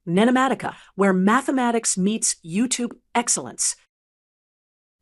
NENOMATICA, where mathematics meets YouTube excellence.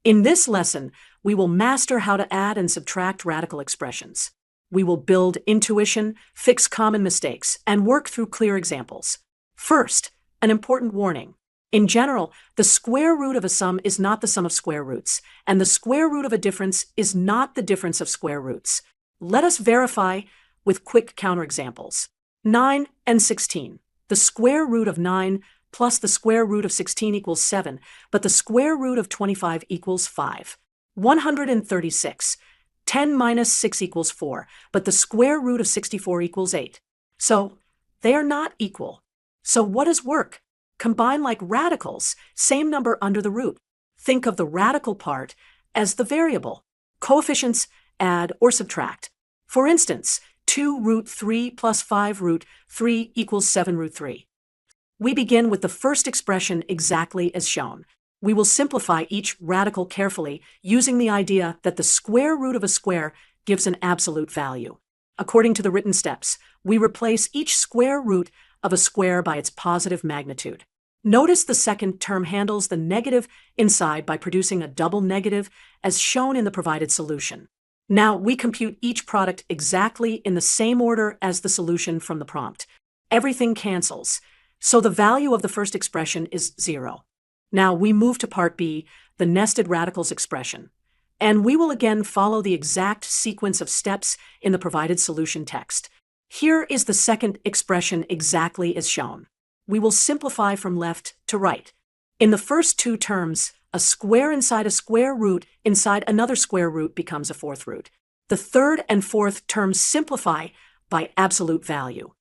In this lesson, we will master how to add and subtract radical expressions. We will build intuition, fix common mistakes, and work through clear examples. First, an important warning. In general, the square root of a sum is not the sum of square roots, and the square root of a difference is not the difference of square roots. Let us verify with quick counterexamples. 9 and 16. The square root of 9 plus the square root of 16 equals 7, but the square root of 25 equals 5. 136. 10 minus 6 equals 4, but the square root of 64 equals 8. So, they are not equal. So what does work? Combine like radicals, same number under the root. Think of the radical part as the variable. Coefficients add or subtract. For instance, 2 root 3 plus 5 root 3 equals 7 root 3. We begin with the first expression exactly as shown. We will simplify each radical carefully using the idea that the square root of a square gives an absolute value. According to the written steps, we replace each square root of a square by its positive magnitude. Notice the second term handles the negative inside by producing a double negative as shown in the provided solution. Now we compute each product exactly in the same order as the solution from the prompt. Everything cancels, so the value of the first expression is 0. Now we move to part B, the nested radicals expression, and we will again follow the exact sequence of steps in the provided solution text. Here is the second expression exactly as shown. We will simplify from left to right. In the first two terms, a square inside a square root inside another square root becomes a fourth root. The third and fourth terms simplify by absolute value.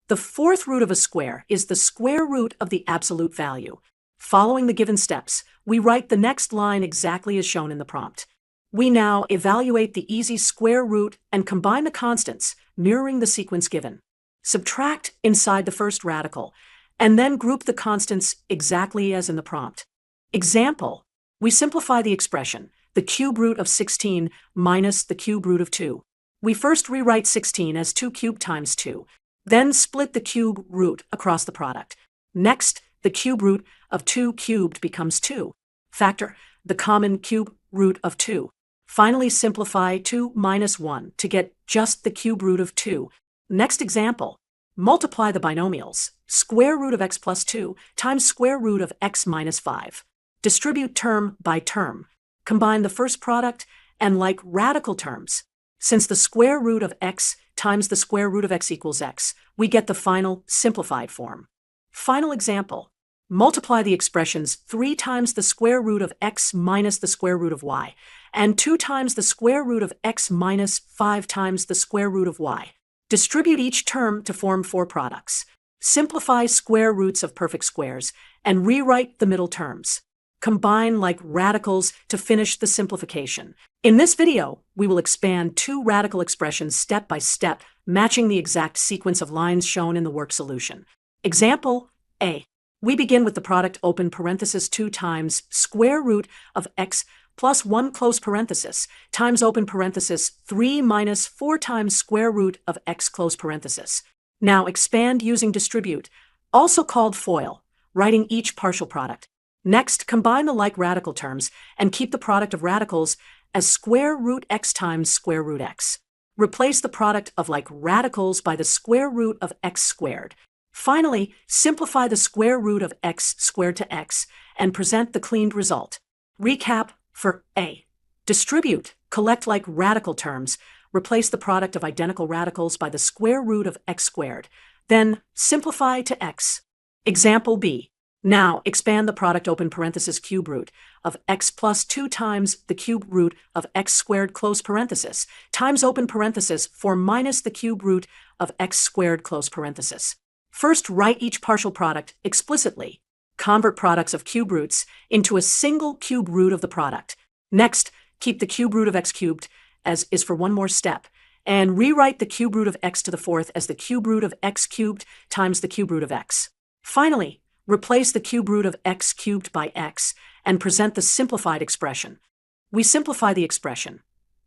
The fourth root of a square is the square root of the absolute value. Following the given steps, we write the next line exactly as shown in the prompt. We now evaluate the easy square root and combine the constants, mirroring the sequence given. Subtract inside the first radical, and then group the constants exactly as in the prompt. Example, we simplify the expression, the cube root of 16 minus the cube root of 2. We first rewrite 16 as 2 cubed times 2, then split the cube root across the product. Next, the cube root of 2 cubed becomes 2. Factor the common cube root of 2. Finally, simplify 2 minus 1 to get just the cube root of 2. Next example, multiply the binomials, square root of x plus 2 times square root of x minus 5. Distribute term by term. Combine the first product and like radical terms. Since the square root of x times the square root of x equals x, we get the final simplified form. Final example, multiply the expressions 3 times the square root of x minus the square root of y, and 2 times the square root of x minus 5 times the square root of y. Distribute each term to form 4 products. Simplify square roots of perfect squares and rewrite the middle terms. Combine like radicals to finish the simplification. In this video, we will expand 2 radical expressions step by step, matching the exact sequence of lines shown in the work solution. Example A. We begin with the product open parenthesis 2 times square root of x plus 1 close parenthesis times open parenthesis 3 minus 4 times square root of x close parenthesis. Now expand using distribute, also called FOIL, writing each partial product. Next, combine the like radical terms and keep the product of radicals as square root x times square root x. Replace the product of like radicals by the square root of x squared. Finally, simplify the square root of x squared to x and present the cleaned result. Recap for A. Distribute, collect like radical terms, replace the product of identical radicals by the square root of x squared. Then simplify to x. Example B. Now expand the product open parenthesis cube root of x plus 2 times the cube root of x squared close parenthesis times open parenthesis 4 minus the cube root of x squared close parenthesis. First, write each partial product explicitly. Convert products of cube roots into a single cube root of the product. Next, keep the cube root of x cubed as is for one more step, and rewrite the cube root of x to the fourth as the cube root of x cubed times the cube root of x. Finally, replace the cube root of x cubed by x and present the simplified expression. We simplify the expression.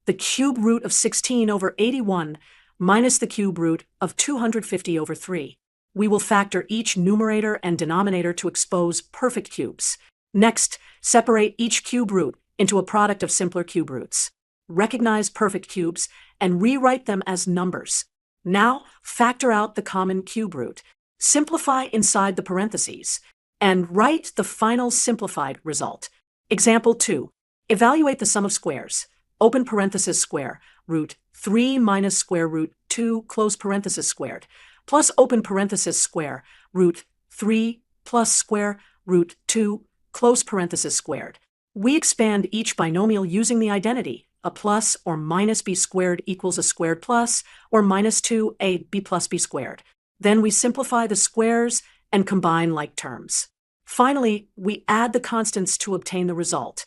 The cube root of 16 over 81 minus the cube root of 250 over 3. We will factor each numerator and denominator to expose perfect cubes. Next, separate each cube root into a product of simpler cube roots. Recognize perfect cubes and rewrite them as numbers. Now, factor out the common cube root. Simplify inside the parentheses and write the final simplified result. Example 2. Evaluate the sum of squares. Open parenthesis square, root 3 minus square root 2, close parenthesis squared, plus open parenthesis square, root 3 plus square root 2, close parenthesis squared. We expand each binomial using the identity, a plus or minus b squared equals a squared plus, or minus 2ab plus b squared. Then we simplify the squares and combine like terms. Finally, we add the constants to obtain the result.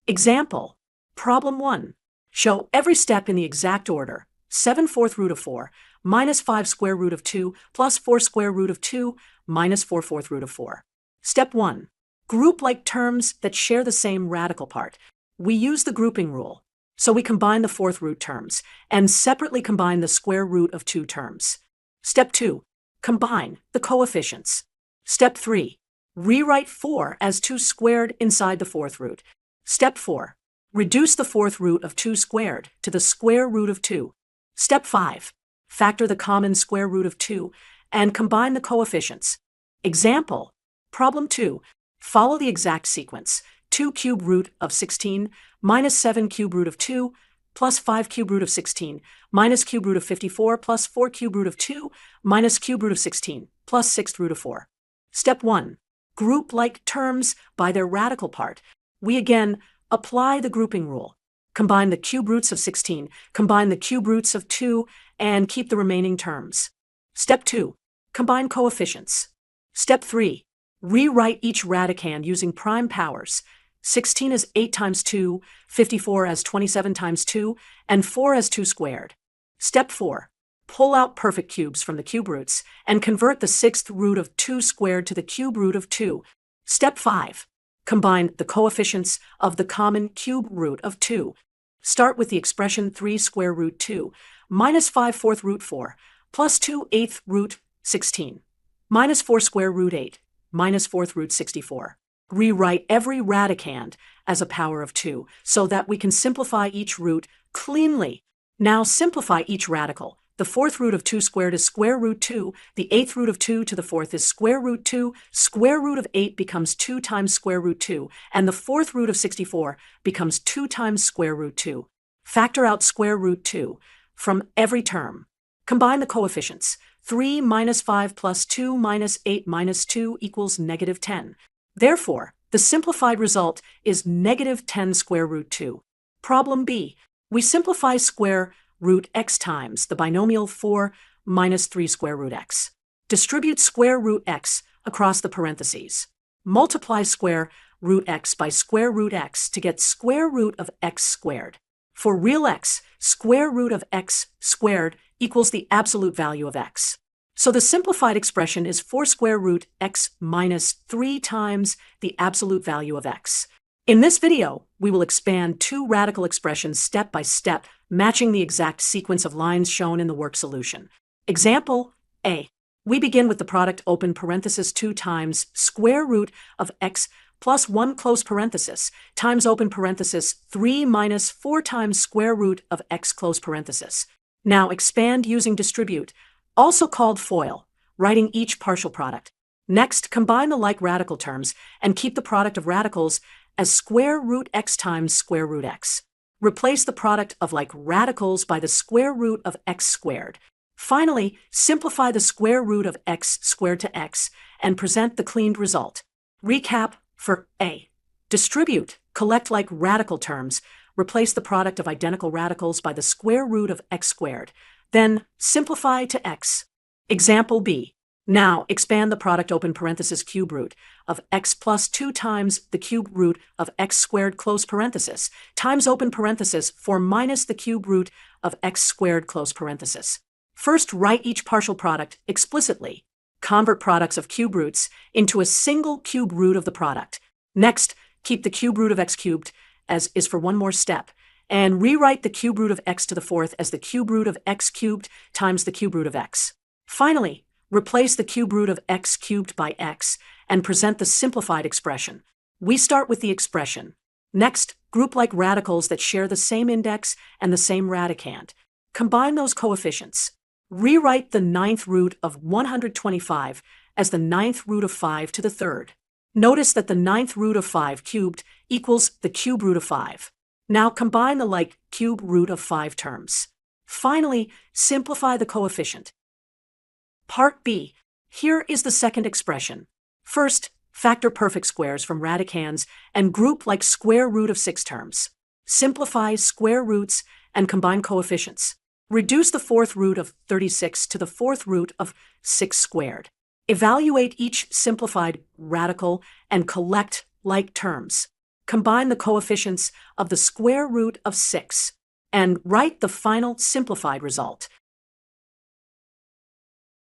Example, problem 1. Show every step in the exact order. 7/4 root of 4 minus 5 square root of 2 plus 4 square root of 2 minus 4/4 root of 4. Step 1. Group like terms that share the same radical part. We use the grouping rule, so we combine the fourth root terms and separately combine the square root of 2 terms. Step 2. Combine the coefficients. Step 3. Rewrite 4 as 2 squared inside the fourth root. Step 4. Reduce the fourth root of 2 squared to the square root of 2. Step 5. Factor the common square root of 2 and combine the coefficients. Example, problem 2. Follow the exact sequence. 2 cube root of 16 minus 7 cube root of 2 plus 5 cube root of 16 minus cube root of 54 plus 4 cube root of 2 minus cube root of 16 plus 6th root of 4. Step 1. Group like terms by their radical part. We again apply the grouping rule. Combine the cube roots of 16, combine the cube roots of 2, and keep the remaining terms. Step 2. Combine coefficients. Step 3. Rewrite each radicand using prime powers. 16 as 8 times 2, 54 as 27 times 2, and 4 as 2 squared. Step 4. Pull out perfect cubes from the cube roots and convert the 6th root of 2 squared to the cube root of 2. Step 5. Combine the coefficients of the common cube root of 2. Start with the expression 3 square root 2 minus 5 fourth root 4 plus 2 8th root 16 minus 4 square root 8 minus 4th root 64. Rewrite every radicand as a power of 2 so that we can simplify each root cleanly. Now simplify each radical. The 4th root of 2 squared is square root 2. The 8th root of 2 to the 4th is square root 2. Square root of 8 becomes 2 times square root 2. And the 4th root of 64 becomes 2 times square root 2. Factor out square root 2 from every term. Combine the coefficients. 3 minus 5 plus 2 minus 8 minus 2 equals negative 10. Therefore, the simplified result is negative 10 square root 2. Problem B. We simplify square root x times the binomial 4 minus 3 square root x. Distribute square root x across the parentheses. Multiply square root x by square root x to get square root of x squared. For real x, square root of x squared equals the absolute value of x. So the simplified expression is 4 square root x minus 3 times the absolute value of x. In this video, we will expand 2 radical expressions step by step, matching the exact sequence of lines shown in the work solution. Example A. We begin with the product open parenthesis 2 times square root of x plus 1 close parenthesis times open parenthesis 3 minus 4 times square root of x close parenthesis. Now expand using distribute, also called FOIL, writing each partial product. Next, combine the like radical terms and keep the product of radicals as square root x times square root x. Replace the product of like radicals by the square root of x squared. Finally, simplify the square root of x squared to x and present the cleaned result. Recap for A. Distribute, collect like radical terms, replace the product of identical radicals by the square root of x squared. Then simplify to x. Example B. Now expand the product open parenthesis cube root of x plus 2 times the cube root of x squared close parenthesis times open parenthesis 4 minus the cube root of x squared close parenthesis. First, write each partial product explicitly. Convert products of cube roots into a single cube root of the product. Next, keep the cube root of x cubed as is for one more step, and rewrite the cube root of x to the 4th as the cube root of x cubed times the cube root of x. Finally, Replace the cube root of x cubed by x and present the simplified expression. We start with the expression. Next, group like radicals that share the same index and the same radicand. Combine those coefficients. Rewrite the ninth root of 125 as the ninth root of 5 to the third. Notice that the ninth root of 5 cubed equals the cube root of 5. Now combine the like cube root of 5 terms. Finally, simplify the coefficient. Part B. Here is the second expression. First, factor perfect squares from radicands and group like square root of 6 terms. Simplify square roots and combine coefficients. Reduce the fourth root of 36 to the fourth root of 6 squared. Evaluate each simplified radical and collect like terms. Combine the coefficients of the square root of 6 and write the final simplified result.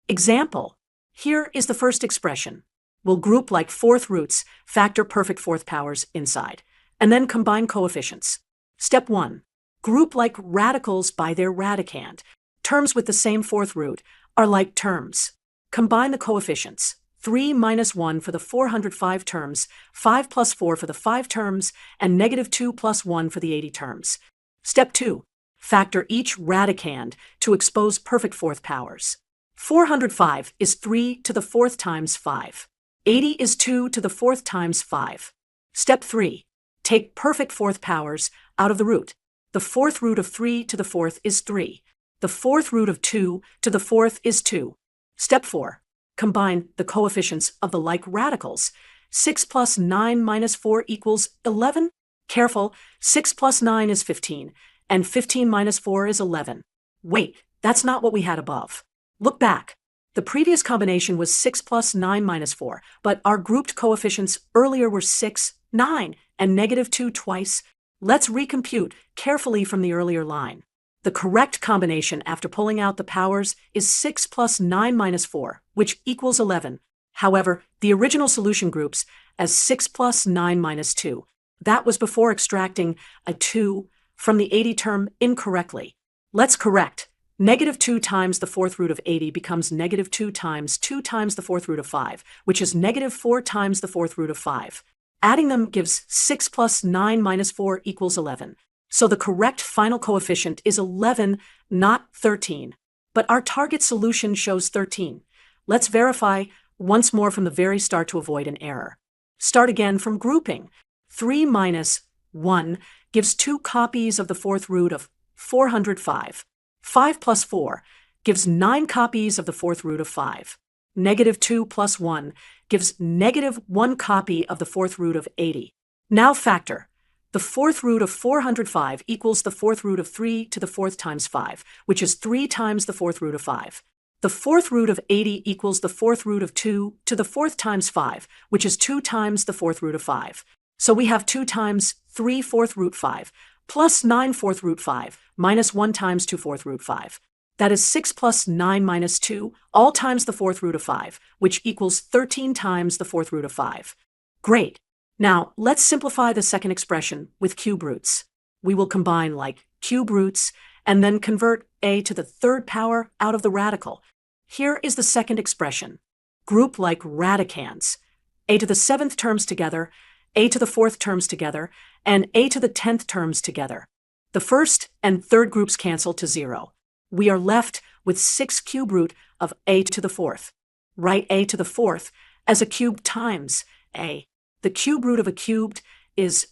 Example. Here is the first expression. We'll group like fourth roots, factor perfect fourth powers inside, and then combine coefficients. Step 1. Group like radicals by their radicand. Terms with the same fourth root are like terms. Combine the coefficients. 3 minus 1 for the 405 terms, 5 plus 4 for the 5 terms, and negative 2 plus 1 for the 80 terms. Step 2. Factor each radicand to expose perfect fourth powers. 405 is 3 to the fourth times 5. 80 is 2 to the fourth times 5. Step 3. Take perfect fourth powers out of the root. The fourth root of 3 to the fourth is 3. The fourth root of 2 to the fourth is 2. Step 4. Combine the coefficients of the like radicals. 6 plus 9 minus 4 equals 11. Careful, 6 plus 9 is 15, and 15 minus 4 is 11. Wait, that's not what we had above. Look back. The previous combination was 6 plus 9 minus 4, but our grouped coefficients earlier were 6, 9, and negative 2 twice. Let's recompute carefully from the earlier line. The correct combination after pulling out the powers is 6 plus 9 minus 4, which equals 11. However, the original solution groups as 6 plus 9 minus 2. That was before extracting a 2 from the 80 term incorrectly. Let's correct. Negative 2 times the fourth root of 80 becomes negative 2 times the fourth root of 5, which is negative 4 times the fourth root of 5. Adding them gives 6 plus 9 minus 4 equals 11. So the correct final coefficient is 11, not 13. But our target solution shows 13. Let's verify once more from the very start to avoid an error. Start again from grouping. 3 minus 1 gives 2 copies of the fourth root of 405. 5 plus 4 gives 9 copies of the fourth root of 5. Negative 2 plus 1 gives negative 1 copy of the fourth root of 80. Now factor. The fourth root of 405 equals the fourth root of 3 to the fourth times 5, which is 3 times the fourth root of 5. The fourth root of 80 equals the fourth root of 2 to the fourth times 5, which is 2 times the fourth root of 5. So we have 2 times 3 fourth root 5, plus 9 fourth root 5, minus 1 times 2 fourth root 5. That is 6 plus 9 minus 2, all times the fourth root of 5, which equals 13 times the fourth root of 5. Great. Now, let's simplify the second expression with cube roots. We will combine like cube roots and then convert a to the third power out of the radical. Here is the second expression. Group like radicands. A to the seventh terms together, a to the fourth terms together, and a to the 10th terms together. The first and third groups cancel to 0. We are left with 6 cube root of a to the fourth. Write a to the fourth as a cube times a. The cube root of a cubed is,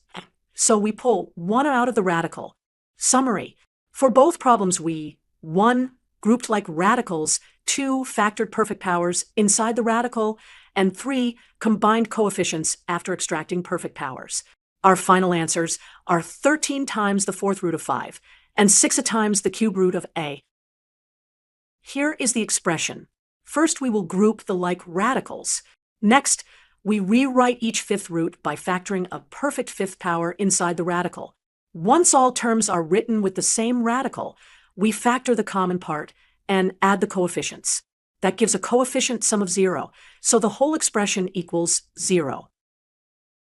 so we pull 1 out of the radical. Summary. For both problems we, 1, grouped like radicals, 2, factored perfect powers inside the radical, and 3, combined coefficients after extracting perfect powers. Our final answers are 13 times the fourth root of 5, and 6 times the cube root of a. Here is the expression. First we will group the like radicals. Next, we rewrite each fifth root by factoring a perfect fifth power inside the radical. Once all terms are written with the same radical, we factor the common part and add the coefficients. That gives a coefficient sum of 0, so the whole expression equals 0.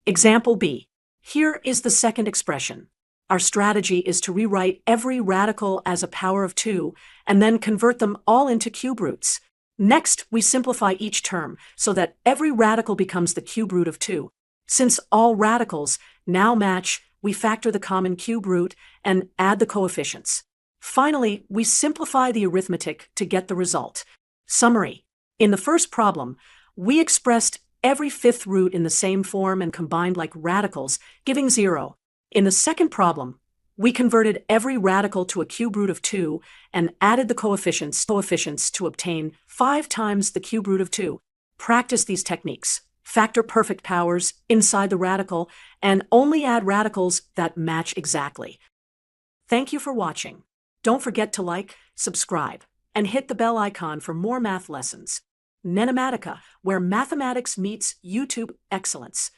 Example B. Here is the second expression. Our strategy is to rewrite every radical as a power of 2 and then convert them all into cube roots. Next, we simplify each term so that every radical becomes the cube root of 2. Since all radicals now match, we factor the common cube root and add the coefficients. Finally, we simplify the arithmetic to get the result. Summary. In the first problem, we expressed every fifth root in the same form and combined like radicals, giving 0. In the second problem, we converted every radical to a cube root of 2 and added the coefficients to obtain 5 times the cube root of 2. Practice these techniques. Factor perfect powers inside the radical and only add radicals that match exactly. Thank you for watching. Don't forget to like, subscribe, and hit the bell icon for more math lessons. NENOMATICA, where mathematics meets YouTube excellence.